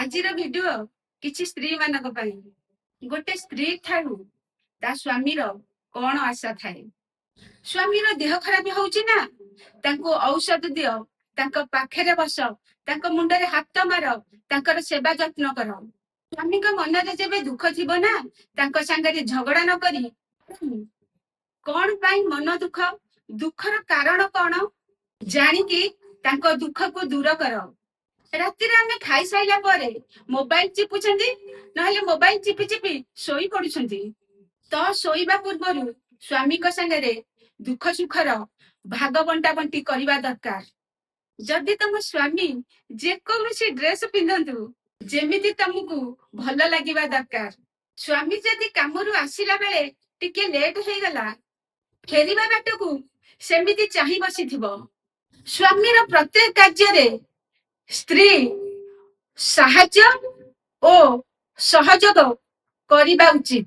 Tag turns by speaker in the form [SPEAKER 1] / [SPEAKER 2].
[SPEAKER 1] ଆଜିର ଭିଡିଓ କିଛି ସ୍ତ୍ରୀ ମାନଙ୍କ ପାଇଁ। ଗୋଟେ ସ୍ତ୍ରୀ ଠାରୁ ତା ସ୍ୱାମୀର କଣ ଆଶା ଥାଏ? ସ୍ୱାମୀର ଦେହ ଖରାପ ହଉଛି ନା, ତାଙ୍କୁ ଔଷଧ ଦିଅ, ତାଙ୍କ ପାଖରେ ବସ, ତାଙ୍କ ମୁଣ୍ଡରେ ହାତ ମାର, ତାଙ୍କର ସେବା ଯତ୍ନ କର। ସ୍ୱାମୀଙ୍କ ମନରେ ଯେବେ ଦୁଃଖ ଥିବ ନା, ତାଙ୍କ ସାଙ୍ଗରେ ଝଗଡା ନ କରି କଣ ପାଇଁ ମନ ଦୁଃଖ, ଦୁଃଖର କାରଣ କଣ ଜାଣିକି ତାଙ୍କ ଦୁଃଖକୁ ଦୂର କର। ରାତିରେ ଆମେ ଖାଇସାରିଲା ପରେ ମୋବାଇଲ ଚିପୁଛନ୍ତି, ନହେଲେ ମୋବାଇଲ ଚିପି ଚିପି ଶୋଇ ପଡୁଛନ୍ତି। ତ ଶୋଇବା ପୂର୍ବରୁ ସ୍ୱାମୀଙ୍କ ସାଙ୍ଗରେ ଦୁଃଖ ସୁଖର ଭାଗ ବଣ୍ଟା ବଣ୍ଟି କରିବା ଦରକାର। ଯଦି ତମ ସ୍ୱାମୀ ଯେକୌଣସି ଡ୍ରେସ ପିନ୍ଧନ୍ତୁ, ଯେମିତି ତମକୁ ଭଲ ଲାଗିବା ଦରକାର। ସ୍ୱାମୀ ଯଦି କାମରୁ ଆସିଲା ବେଳେ ଟିକେ ଲେଟ୍ ହେଇଗଲା, ଫେରିବା ବାଟକୁ ସେମିତି ଚାହିଁ ବସିଥିବ। ସ୍ୱାମୀର ପ୍ରତ୍ୟେକ କାର୍ଯ୍ୟରେ ସ୍ତ୍ରୀ ସାହାଯ୍ୟ ଓ ସହଯୋଗ କରିବା ଉଚିତ।